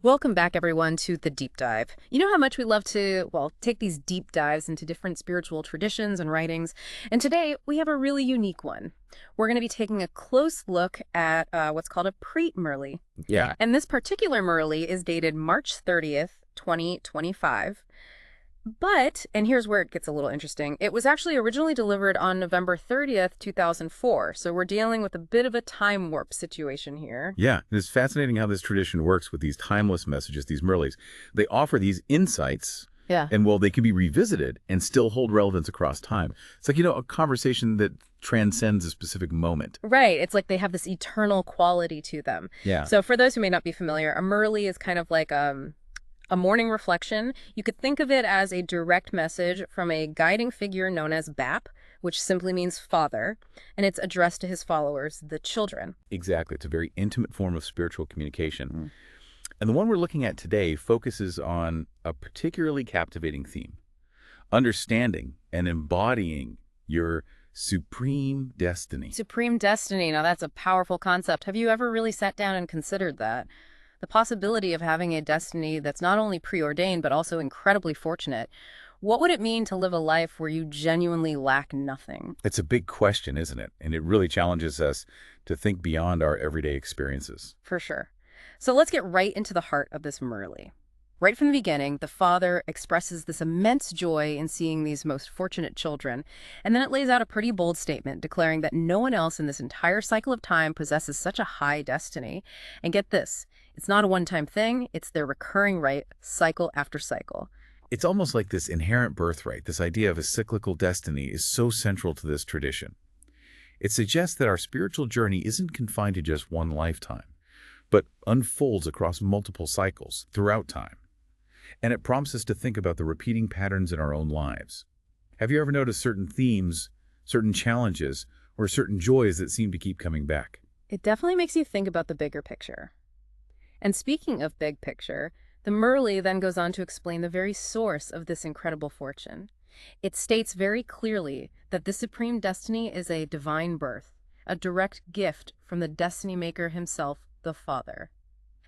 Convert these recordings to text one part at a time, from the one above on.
Welcome back, everyone, to The Deep Dive. You know how much we love to, well, take these deep dives into different spiritual traditions and writings. And today, we have a really unique one. We're going to be taking a close look at what's called a pre-Murli. Yeah, And this particular Murli is dated March 30th, 2025. But, and here's where it gets a little interesting, it was actually originally delivered on November 30th, 2004. So we're dealing with a bit of a time warp situation here. yeah. It's fascinating how this tradition works with these timeless messages, these Murlis. They offer these insights, Yeah. and well, they can be revisited and still hold relevance across time. It's like, a conversation that transcends a specific moment. Right. It's like they have this eternal quality to them. Yeah. So for those who may not be familiar, a Murli is kind of like a morning reflection. You could think of it as a direct message from a guiding figure known as BAP, which simply means father, and it's addressed to his followers, the children. Exactly. It's a very intimate form of spiritual communication. And the one we're looking at today focuses on a particularly captivating theme: understanding and embodying your supreme destiny. Supreme destiny. Now, that's a powerful concept. Have you ever really sat down and considered that? The possibility of having a destiny that's not only preordained, but also incredibly fortunate. What would it mean to live a life where you genuinely lack nothing? It's a big question, isn't it? And it really challenges us to think beyond our everyday experiences. For sure. So let's get right into the heart of this Murli. Right from the beginning, the father expresses this immense joy in seeing these most fortunate children, and then it lays out a pretty bold statement declaring that no one else in this entire cycle of time possesses such a high destiny. And get this, it's not a one-time thing, it's their recurring right, cycle after cycle. It's almost like this inherent birthright, this idea of a cyclical destiny, is so central to this tradition. It suggests that our spiritual journey isn't confined to just one lifetime, but unfolds across multiple cycles throughout time. And it prompts us to think about the repeating patterns in our own lives. Have you ever noticed certain themes, certain challenges, or certain joys that seem to keep coming back? It definitely makes you think about the bigger picture. And speaking of big picture, the Murli then goes on to explain the very source of this incredible fortune. It states very clearly that this supreme destiny is a divine birth, a direct gift from the destiny maker himself, the Father.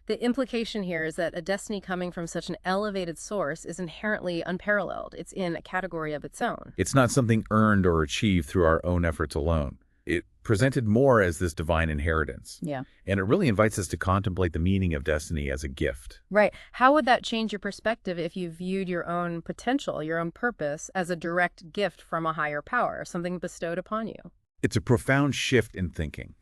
The implication here is that a destiny coming from such an elevated source is inherently unparalleled. It's in a category of its own. It's not something earned or achieved through our own efforts alone. It presented more as this divine inheritance. Yeah. And it really invites us to contemplate the meaning of destiny as a gift. Right. How would that change your perspective if you viewed your own potential, your own purpose, as a direct gift from a higher power, something bestowed upon you? It's a profound shift in thinking.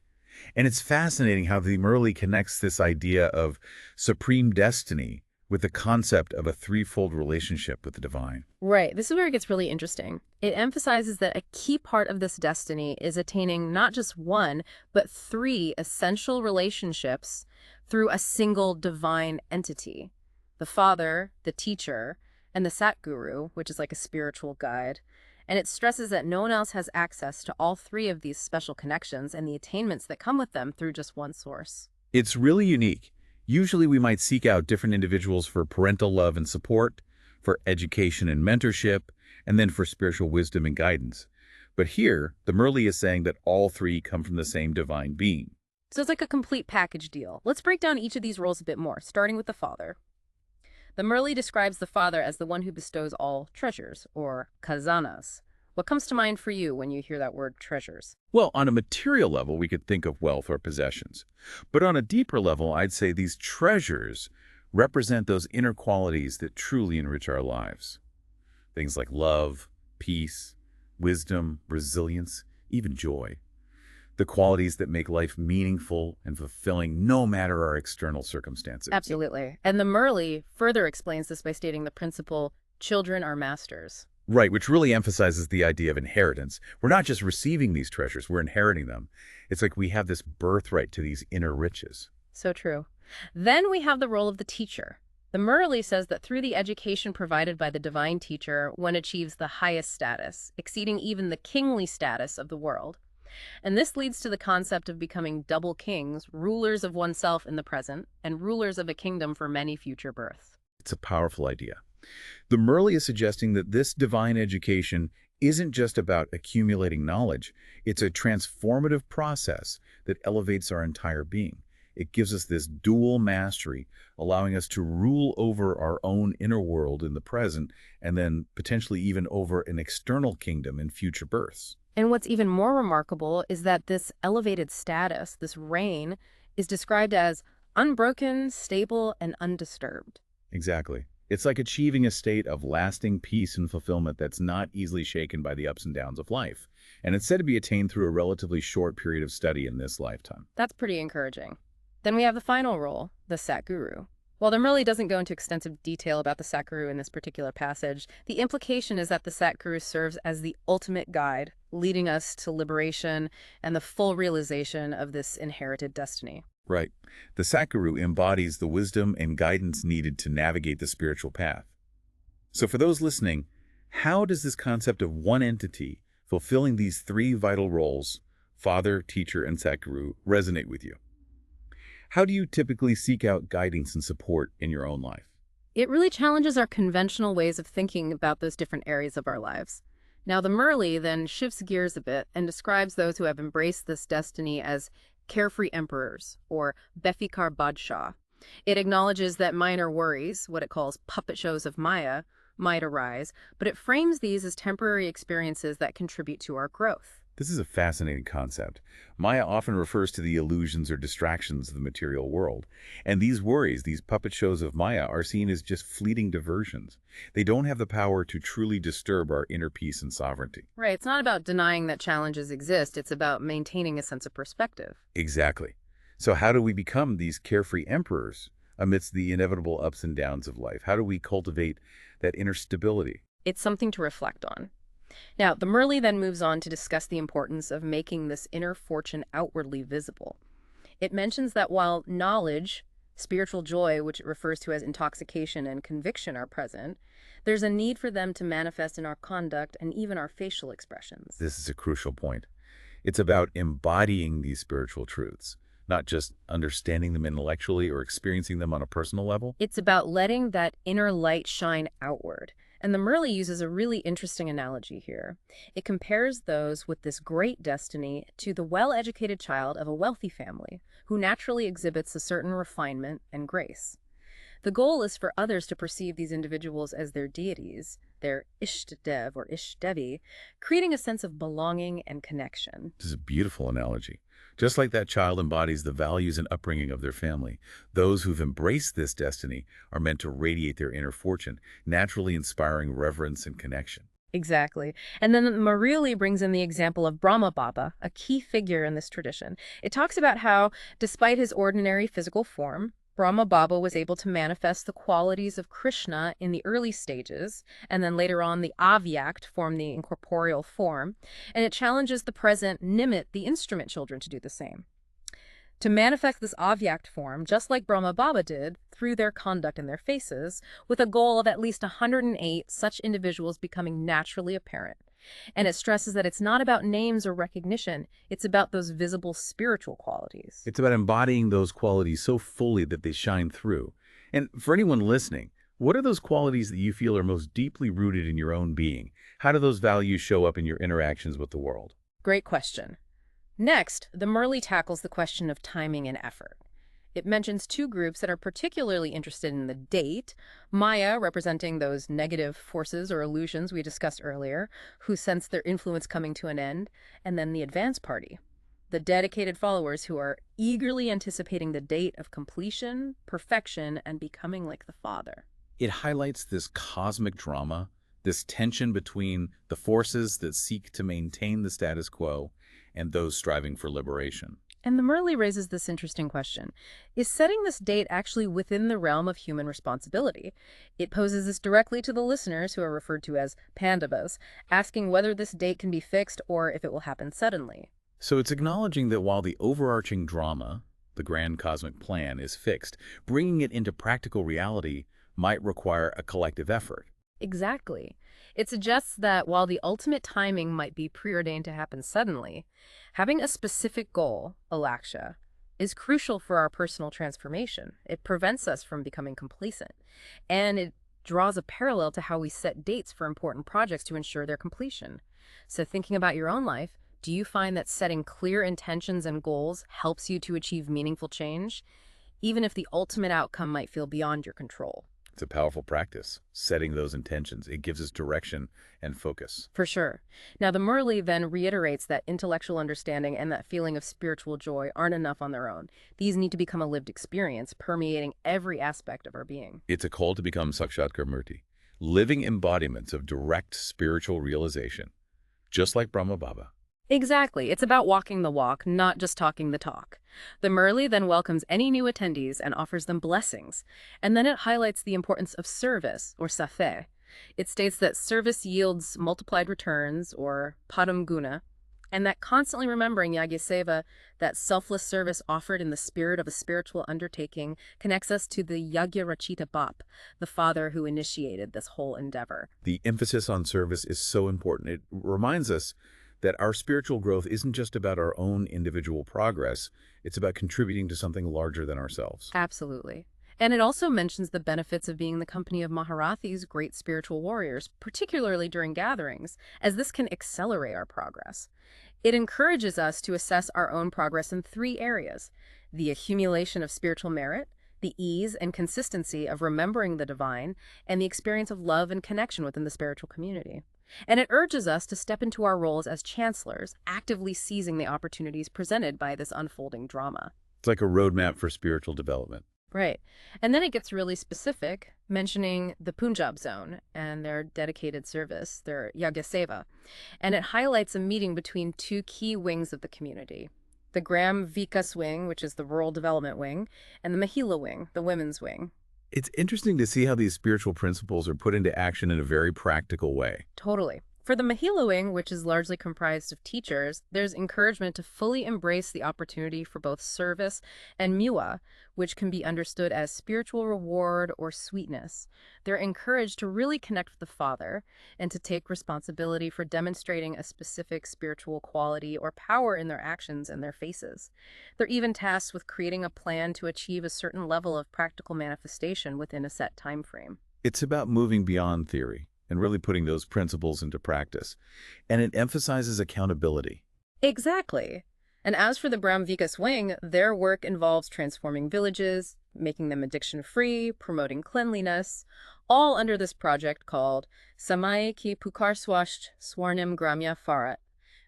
And it's fascinating how the Murli connects this idea of supreme destiny with the concept of a threefold relationship with the divine. Right. This is where it gets really interesting. It emphasizes that a key part of this destiny is attaining not just one, but three essential relationships through a single divine entity: the Father, the Teacher, and the Satguru, which is like a spiritual guide. And it stresses that no one else has access to all three of these special connections and the attainments that come with them through just one source. It's really unique. Usually we might seek out different individuals for parental love and support, for education and mentorship, and then for spiritual wisdom and guidance. But here, the Murli is saying that all three come from the same divine being. So it's like a complete package deal. Let's break down each of these roles a bit more, starting with the Father. The Murli describes the Father as the one who bestows all treasures, or khazanas. What comes to mind for you when you hear that word treasures? Well, on a material level, we could think of wealth or possessions. But on a deeper level, I'd say these treasures represent those inner qualities that truly enrich our lives. Things like love, peace, wisdom, resilience, even joy. The qualities that make life meaningful and fulfilling no matter our external circumstances. Absolutely. And the Murli further explains this by stating the principle, children are masters. Right, which really emphasizes the idea of inheritance. We're not just receiving these treasures, we're inheriting them. It's like we have this birthright to these inner riches. So true. Then we have the role of the teacher. The Murli says that through the education provided by the divine teacher, one achieves the highest status, exceeding even the kingly status of the world. And this leads to the concept of becoming double kings, rulers of oneself in the present, and rulers of a kingdom for many future births. It's a powerful idea. The Murli is suggesting that this divine education isn't just about accumulating knowledge. It's a transformative process that elevates our entire being. It gives us this dual mastery, allowing us to rule over our own inner world in the present and then potentially even over an external kingdom in future births. And what's even more remarkable is that this elevated status, this reign, is described as unbroken, stable, and undisturbed. Exactly. It's like achieving a state of lasting peace and fulfillment that's not easily shaken by the ups and downs of life. And it's said to be attained through a relatively short period of study in this lifetime. That's pretty encouraging. Then we have the final role, the Satguru. While the Murli doesn't go into extensive detail about the Satguru in this particular passage, the implication is that the Satguru serves as the ultimate guide, leading us to liberation and the full realization of this inherited destiny. Right. The Sakuru embodies the wisdom and guidance needed to navigate the spiritual path. So for those listening, how does this concept of one entity fulfilling these three vital roles, father, teacher, and Sakuru, resonate with you? How do you typically seek out guidance and support in your own life? It really challenges our conventional ways of thinking about those different areas of our lives. Now, the Murli then shifts gears a bit and describes those who have embraced this destiny as carefree emperors, or Befikar Badshah. It acknowledges that minor worries, what it calls puppet shows of Maya, might arise, but it frames these as temporary experiences that contribute to our growth. This is a fascinating concept. Maya often refers to the illusions or distractions of the material world. And these worries, these puppet shows of Maya, are seen as just fleeting diversions. They don't have the power to truly disturb our inner peace and sovereignty. Right, it's not about denying that challenges exist, it's about maintaining a sense of perspective. Exactly. So how do we become these carefree emperors amidst the inevitable ups and downs of life? How do we cultivate that inner stability? It's something to reflect on. Now, the Murli then moves on to discuss the importance of making this inner fortune outwardly visible. It mentions that while knowledge, spiritual joy, which it refers to as intoxication, and conviction are present, there's a need for them to manifest in our conduct and even our facial expressions. This is a crucial point. It's about embodying these spiritual truths, not just understanding them intellectually or experiencing them on a personal level. It's about letting that inner light shine outward. And the Murli uses a really interesting analogy here. It compares those with this great destiny to the well-educated child of a wealthy family who naturally exhibits a certain refinement and grace. The goal is for others to perceive these individuals as their deities, their Ishtadev or Ishdevi, creating a sense of belonging and connection. This is a beautiful analogy. Just like that child embodies the values and upbringing of their family, those who've embraced this destiny are meant to radiate their inner fortune, naturally inspiring reverence and connection. Exactly. And then Murli brings in the example of Brahma Baba, a key figure in this tradition. It talks about how, despite his ordinary physical form, Brahma Baba was able to manifest the qualities of Krishna in the early stages, and then later on the Avyakt form the incorporeal form, and it challenges the present Nimit, the instrument children, to do the same. To manifest this Avyakt form, just like Brahma Baba did, through their conduct and their faces, with a goal of at least 108 such individuals becoming naturally apparent. And it stresses that it's not about names or recognition, it's about those visible spiritual qualities. It's about embodying those qualities so fully that they shine through. And for anyone listening, what are those qualities that you feel are most deeply rooted in your own being? How do those values show up in your interactions with the world? Great question. Next, the Murli tackles the question of timing and effort. It mentions two groups that are particularly interested in the date, Maya representing those negative forces or illusions we discussed earlier, who sense their influence coming to an end, and then the advance party, the dedicated followers who are eagerly anticipating the date of completion, perfection, and becoming like the Father. It highlights this cosmic drama, this tension between the forces that seek to maintain the status quo and those striving for liberation. And the Murli raises this interesting question. Is setting this date actually within the realm of human responsibility? It poses this directly to the listeners, who are referred to as Pandavas, asking whether this date can be fixed or if it will happen suddenly. So it's acknowledging that while the overarching drama, the grand cosmic plan, is fixed, bringing it into practical reality might require a collective effort. Exactly. It suggests that while the ultimate timing might be preordained to happen suddenly, having a specific goal, alaksha, is crucial for our personal transformation. It prevents us from becoming complacent, and it draws a parallel to how we set dates for important projects to ensure their completion. So thinking about your own life, Do you find that setting clear intentions and goals helps you to achieve meaningful change, even if the ultimate outcome might feel beyond your control? It's a powerful practice, setting those intentions. It gives us direction and focus. For sure. Now, the Murli then reiterates that intellectual understanding and that feeling of spiritual joy aren't enough on their own. These need to become a lived experience, permeating every aspect of our being. It's a call to become Sakshatkar Murti, living embodiments of direct spiritual realization, just like Brahma Baba. Exactly. It's about walking the walk, not just talking the talk. The Murli then welcomes any new attendees and offers them blessings. And then it highlights the importance of service, or safe. It states that service yields multiplied returns, or padam guna, and that constantly remembering Yagyaseva, that selfless service offered in the spirit of a spiritual undertaking, connects us to the Yagya Rachita Bap, the father who initiated this whole endeavor. The emphasis on service is so important. It reminds us that our spiritual growth isn't just about our own individual progress, it's about contributing to something larger than ourselves. Absolutely. And it also mentions the benefits of being in the company of Maharathis, great spiritual warriors, particularly during gatherings, as this can accelerate our progress. It encourages us to assess our own progress in three areas: the accumulation of spiritual merit, the ease and consistency of remembering the divine, and the experience of love and connection within the spiritual community. And it urges us to step into our roles as chancellors, actively seizing the opportunities presented by this unfolding drama. It's like a roadmap for spiritual development. Right. And then it gets really specific, mentioning the Punjab zone and their dedicated service, their Yagya Seva. And it highlights a meeting between two key wings of the community: the Gram Vikas wing, which is the rural development wing, and the Mahila wing, the women's wing. It's interesting to see how these spiritual principles are put into action in a very practical way. Totally. For the Mahila wing, which is largely comprised of teachers, there's encouragement to fully embrace the opportunity for both service and mu'a, which can be understood as spiritual reward or sweetness. They're encouraged to really connect with the Father and to take responsibility for demonstrating a specific spiritual quality or power in their actions and their faces. They're even tasked with creating a plan to achieve a certain level of practical manifestation within a set time frame. It's about moving beyond theory and really putting those principles into practice. And it emphasizes accountability. Exactly. And as for the Brahmvikas wing, their work involves transforming villages, making them addiction-free, promoting cleanliness, all under this project called Samay Ki Pukar Swasth Swarnim Gramya Farat,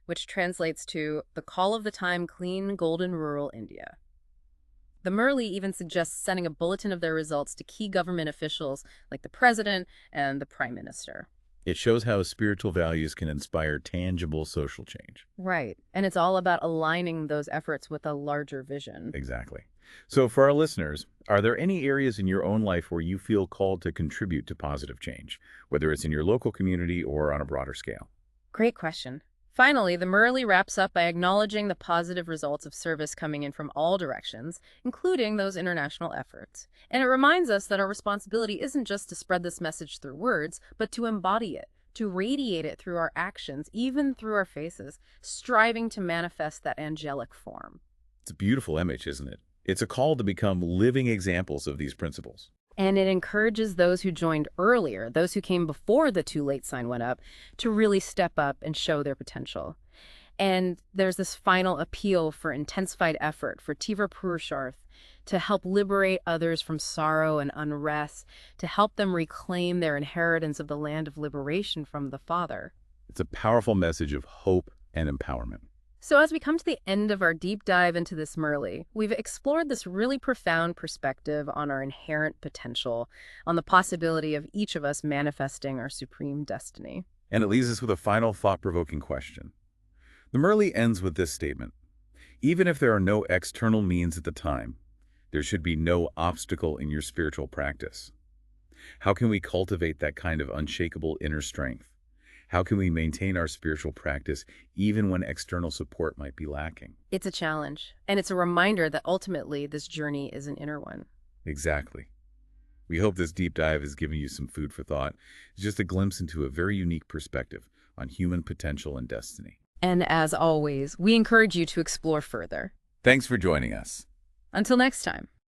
which translates to the call of the time clean, golden rural India. The Murli even suggests sending a bulletin of their results to key government officials like the president and the prime minister. It shows how spiritual values can inspire tangible social change. Right. And it's all about aligning those efforts with a larger vision. Exactly. So for our listeners, are there any areas in your own life where you feel called to contribute to positive change, whether it's in your local community or on a broader scale? Great question. Finally, the Murli wraps up by acknowledging the positive results of service coming in from all directions, including those international efforts. And it reminds us that our responsibility isn't just to spread this message through words, but to embody it, to radiate it through our actions, even through our faces, striving to manifest that angelic form. It's a beautiful image, isn't it? It's a call to become living examples of these principles. And it encourages those who joined earlier, those who came before the too late sign went up, to really step up and show their potential. And there's this final appeal for intensified effort, for Tivra Purusharth, to help liberate others from sorrow and unrest, to help them reclaim their inheritance of the land of liberation from the Father. It's a powerful message of hope and empowerment. So as we come to the end of our deep dive into this Murli, we've explored this really profound perspective on our inherent potential, on the possibility of each of us manifesting our supreme destiny. And it leaves us with a final thought-provoking question. The Murli ends with this statement: even if there are no external means at the time, there should be no obstacle in your spiritual practice. How can we cultivate that kind of unshakable inner strength? How can we maintain our spiritual practice even when external support might be lacking? It's a challenge, and it's a reminder that ultimately this journey is an inner one. Exactly. We hope this deep dive has given you some food for thought. It's just a glimpse into a very unique perspective on human potential and destiny. And as always, we encourage you to explore further. Thanks for joining us. Until next time.